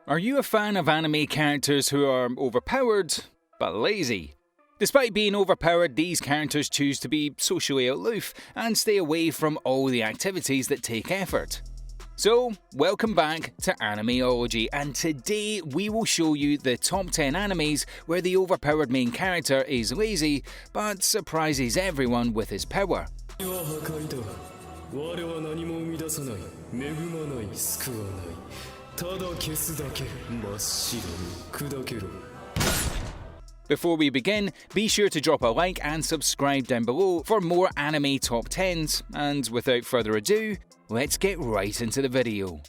Are you a fan of anime characters who are overpowered, but lazy? Despite being overpowered, these characters choose to be socially aloof and stay away from all the activities that take effort. So, welcome back to Animeology, and today we will show you the top 10 animes where the overpowered main character is lazy, but surprises everyone with his power. Before we begin, be sure to drop a like and subscribe down below for more anime top 10s, and without further ado, let's get right into the video.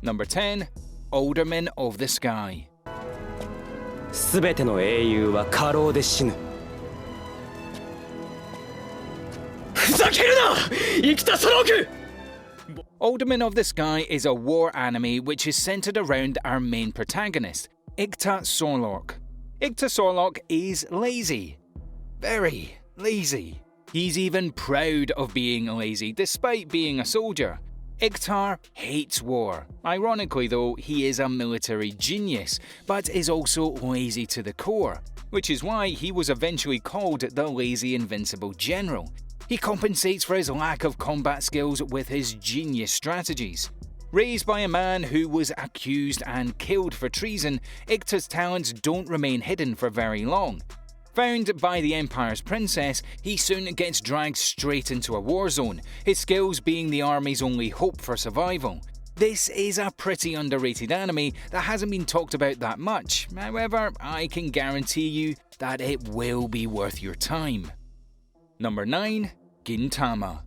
Number 10. Alderman of the Sky. すべての英雄は過労で死ぬ。ふざけるな！生きたソロク! Alderman of the Sky is a war anime which is centered around our main protagonist, Ikta Sorlock. Ikta Sorlock is lazy. Very lazy. He's even proud of being lazy despite being a soldier. Iktar hates war. Ironically though, he is a military genius, but is also lazy to the core, which is why he was eventually called the Lazy Invincible General. He compensates for his lack of combat skills with his genius strategies. Raised by a man who was accused and killed for treason, Iktar's talents don't remain hidden for very long. Found by the Empire's princess, he soon gets dragged straight into a war zone, his skills being the army's only hope for survival. This is a pretty underrated anime that hasn't been talked about that much, however, I can guarantee you that it will be worth your time. Number 9. Gintama.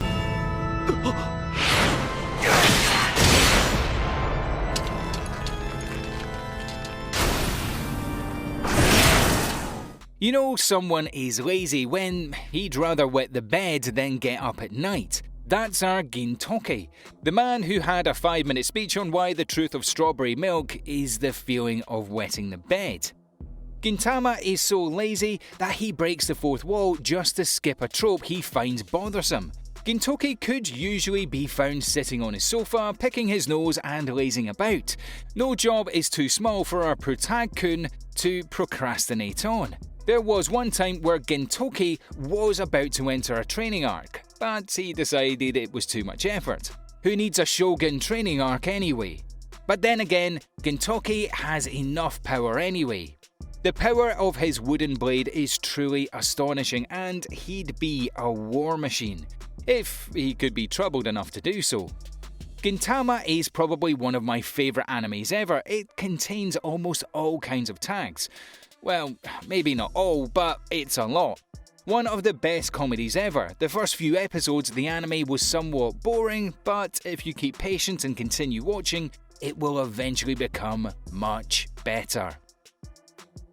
You know someone is lazy when he'd rather wet the bed than get up at night. That's our Gintoki, the man who had a 5-minute speech on why the truth of strawberry milk is the feeling of wetting the bed. Gintama is so lazy that he breaks the fourth wall just to skip a trope he finds bothersome. Gintoki could usually be found sitting on his sofa, picking his nose and lazing about. No job is too small for our protag-kun to procrastinate on. There was one time where Gintoki was about to enter a training arc, but he decided it was too much effort. Who needs a Shogun training arc anyway? But then again, Gintoki has enough power anyway. The power of his wooden blade is truly astonishing, and he'd be a war machine, if he could be troubled enough to do so. Gintama is probably one of my favourite animes ever. It contains almost all kinds of tags. Well, maybe not all, but it's a lot. One of the best comedies ever. The first few episodes, the anime was somewhat boring, but if you keep patient and continue watching, it will eventually become much better.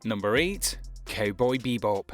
Number 8. Cowboy Bebop.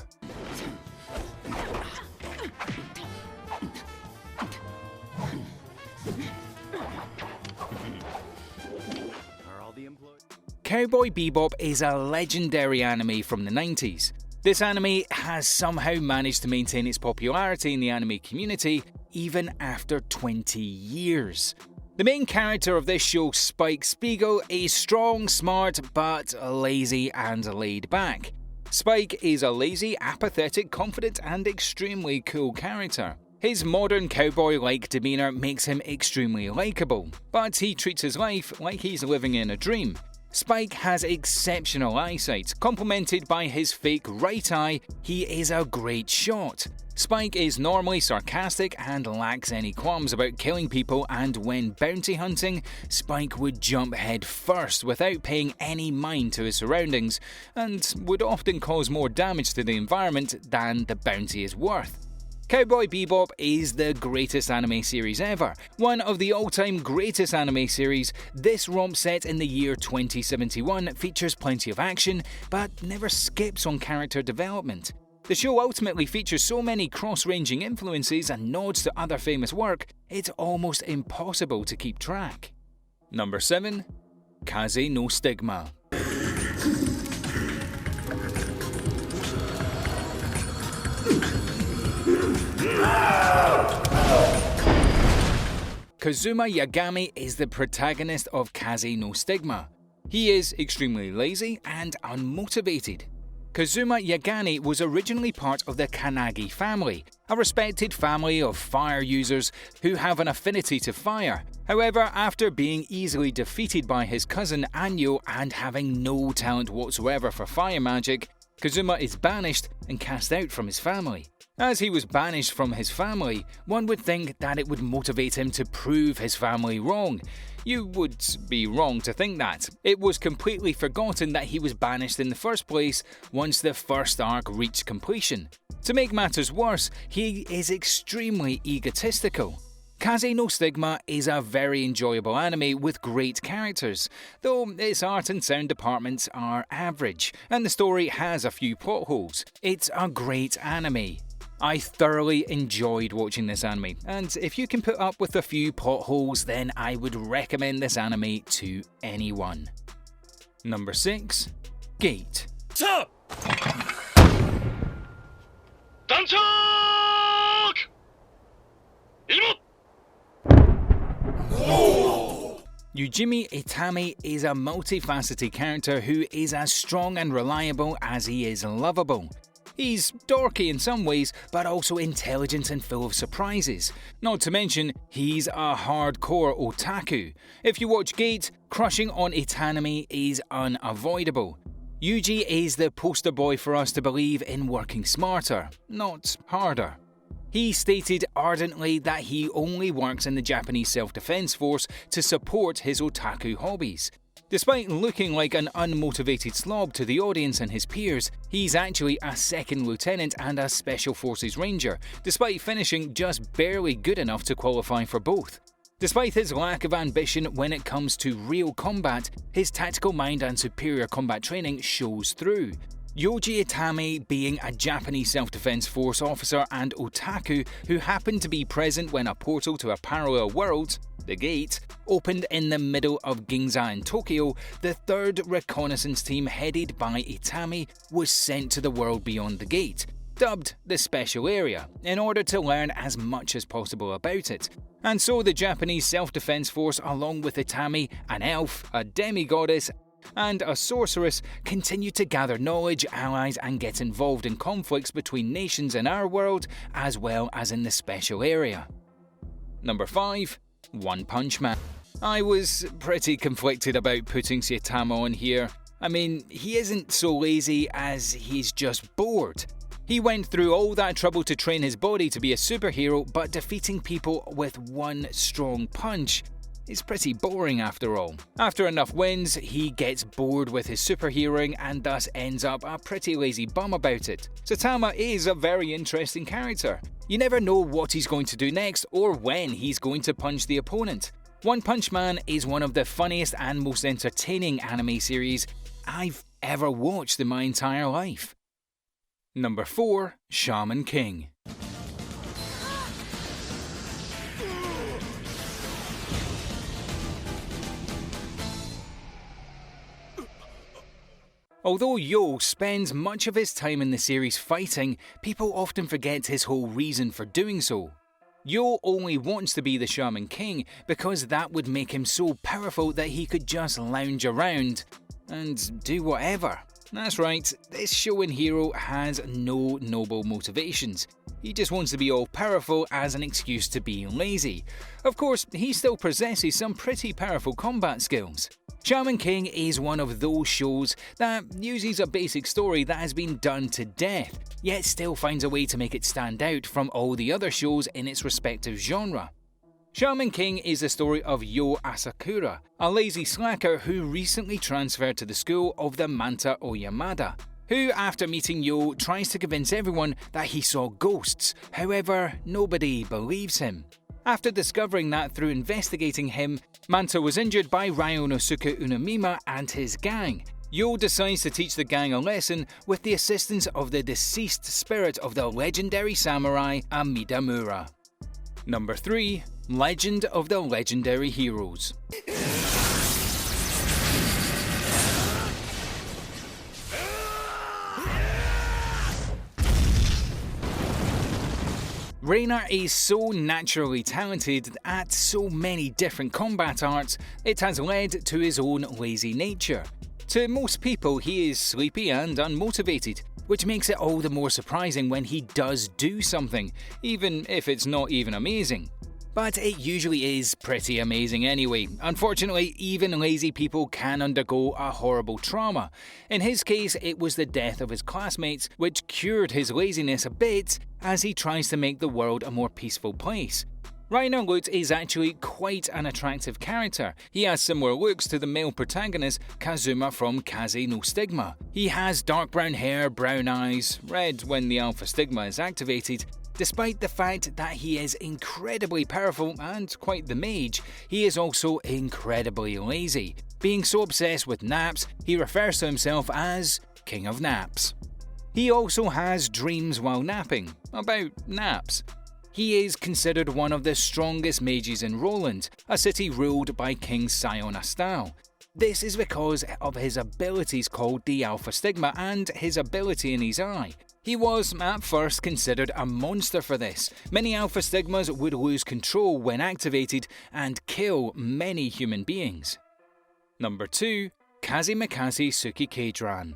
Cowboy Bebop is a legendary anime from the 90s. This anime has somehow managed to maintain its popularity in the anime community even after 20 years. The main character of this show, Spike Spiegel, is strong, smart, but lazy and laid back. Spike is a lazy, apathetic, confident, and extremely cool character. His modern cowboy-like demeanour makes him extremely likeable, but he treats his life like he's living in a dream. Spike has exceptional eyesight, complemented by his fake right eye. He is a great shot. Spike is normally sarcastic and lacks any qualms about killing people, and when bounty hunting, Spike would jump head first without paying any mind to his surroundings, and would often cause more damage to the environment than the bounty is worth. Cowboy Bebop is the greatest anime series ever. One of the all-time greatest anime series, this romp set in the year 2071 features plenty of action, but never skips on character development. The show ultimately features so many cross-ranging influences and nods to other famous work, it's almost impossible to keep track. Number 7. Kaze no Stigma. Kazuma Yagami is the protagonist of Kaze no Stigma. He is extremely lazy and unmotivated. Kazuma Yagami was originally part of the Kanagi family, a respected family of fire users who have an affinity to fire. However, after being easily defeated by his cousin Anyo and having no talent whatsoever for fire magic, Kazuma is banished and cast out from his family. As he was banished from his family, one would think that it would motivate him to prove his family wrong. You would be wrong to think that. It was completely forgotten that he was banished in the first place once the first arc reached completion. To make matters worse, he is extremely egotistical. Kaze no Stigma is a very enjoyable anime with great characters, though its art and sound departments are average, and the story has a few plot holes. It's a great anime. I thoroughly enjoyed watching this anime, and if you can put up with a few plot holes, then I would recommend this anime to anyone. Number 6. Gate. Yujimi Itami is a multifaceted character who is as strong and reliable as he is lovable. He's dorky in some ways, but also intelligent and full of surprises. Not to mention, he's a hardcore otaku. If you watch Gate, crushing on Itanami is unavoidable. Yuji is the poster boy for us to believe in working smarter, not harder. He stated ardently that he only works in the Japanese self-defense force to support his otaku hobbies. Despite looking like an unmotivated slob to the audience and his peers, he's actually a second lieutenant and a Special Forces Ranger, despite finishing just barely good enough to qualify for both. Despite his lack of ambition when it comes to real combat, his tactical mind and superior combat training shows through. Yoji Itami being a Japanese self-defense force officer and otaku who happened to be present when a portal to a parallel world, the Gate, opened in the middle of Ginza in Tokyo, the 3rd reconnaissance team headed by Itami was sent to the world beyond the Gate, dubbed the Special Area, in order to learn as much as possible about it. And so the Japanese self-defense force, along with Itami, an elf, a demigoddess, and a sorceress, continue to gather knowledge, allies, and get involved in conflicts between nations in our world as well as in the Special Area. Number 5. One Punch Man. I was pretty conflicted about putting Saitama on here. I mean, he isn't so lazy as he's just bored. He went through all that trouble to train his body to be a superhero, but defeating people with one strong punch is pretty boring after all. After enough wins, he gets bored with his superheroing and thus ends up a pretty lazy bum about it. Saitama is a very interesting character. You never know what he's going to do next or when he's going to punch the opponent. One Punch Man is one of the funniest and most entertaining anime series I've ever watched in my entire life. Number 4. Shaman King. Although Yo spends much of his time in the series fighting, people often forget his whole reason for doing so. Yo only wants to be the Shaman King because that would make him so powerful that he could just lounge around and do whatever. That's right, this Shonen hero has no noble motivations. He just wants to be all-powerful as an excuse to be lazy. Of course, he still possesses some pretty powerful combat skills. Shaman King is one of those shows that uses a basic story that has been done to death, yet still finds a way to make it stand out from all the other shows in its respective genre. Shaman King is the story of Yo Asakura, a lazy slacker who recently transferred to the school of the Manta Oyamada, who, after meeting Yo, tries to convince everyone that he saw ghosts. However, nobody believes him. After discovering that through investigating him, Manta was injured by Ryonosuke Unamima and his gang, Yo decides to teach the gang a lesson with the assistance of the deceased spirit of the legendary samurai Amidamura. Number 3. Legend of the Legendary Heroes. Rayner is so naturally talented at so many different combat arts, it has led to his own lazy nature. To most people, he is sleepy and unmotivated, which makes it all the more surprising when he does do something, even if it's not even amazing. But it usually is pretty amazing anyway. Unfortunately, even lazy people can undergo a horrible trauma. In his case, it was the death of his classmates, which cured his laziness a bit as he tries to make the world a more peaceful place. Rayner is actually quite an attractive character. He has similar looks to the male protagonist Kazuma from Kaze No Stigma. He has dark brown hair, brown eyes, red when the Alpha Stigma is activated. Despite the fact that he is incredibly powerful and quite the mage, he is also incredibly lazy. Being so obsessed with naps, he refers to himself as King of Naps. He also has dreams while napping, about naps. He is considered one of the strongest mages in Roland, a city ruled by King Sion Astal. This is because of his abilities called the Alpha Stigma and his ability in his eye. He was, at first, considered a monster for this. Many Alpha Stigmas would lose control when activated and kill many human beings. Number 2. Kazimikaze Tsukikadran.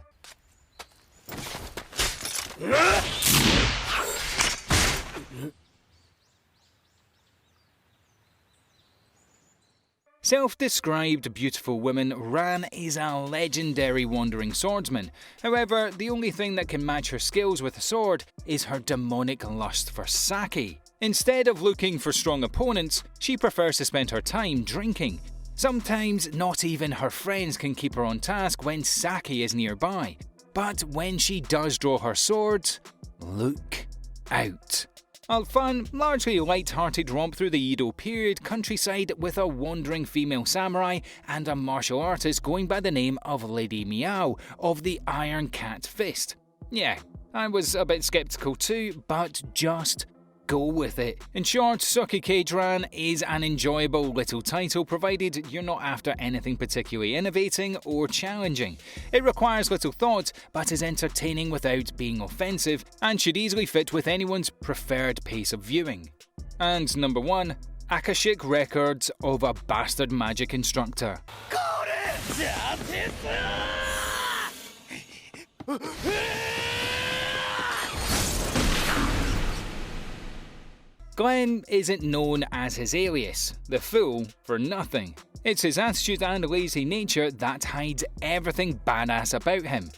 Self-described beautiful woman, Ran is a legendary wandering swordsman. However, the only thing that can match her skills with a sword is her demonic lust for sake. Instead of looking for strong opponents, she prefers to spend her time drinking. Sometimes not even her friends can keep her on task when sake is nearby. But when she does draw her sword, look out. A fun, largely light-hearted romp through the Edo period countryside with a wandering female samurai and a martial artist going by the name of Lady Meow of the Iron Cat Fist. Yeah, I was a bit skeptical too, but just go with it. In short, Tsukikadran is an enjoyable little title provided you're not after anything particularly innovating or challenging. It requires little thought, but is entertaining without being offensive, and should easily fit with anyone's preferred pace of viewing. And number 1, Akashic Records of a Bastard Magic Instructor. Glenn isn't known as his alias, the Fool, for nothing. It's his attitude and lazy nature that hides everything badass about him.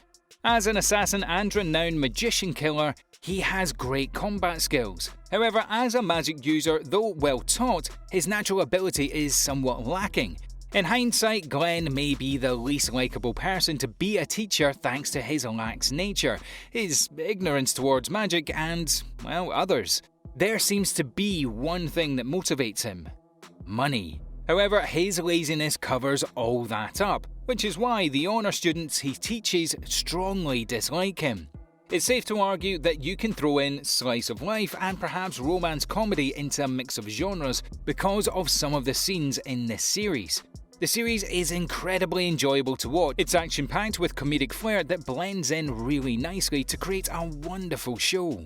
As an assassin and renowned magician killer, he has great combat skills. However, as a magic user, though well taught, his natural ability is somewhat lacking. In hindsight, Glenn may be the least likeable person to be a teacher thanks to his lax nature, his ignorance towards magic and, well, others. There seems to be one thing that motivates him: money. However, his laziness covers all that up, which is why the honour students he teaches strongly dislike him. It's safe to argue that you can throw in slice of life and perhaps romance comedy into a mix of genres because of some of the scenes in this series. The series is incredibly enjoyable to watch. It's action-packed with comedic flair that blends in really nicely to create a wonderful show.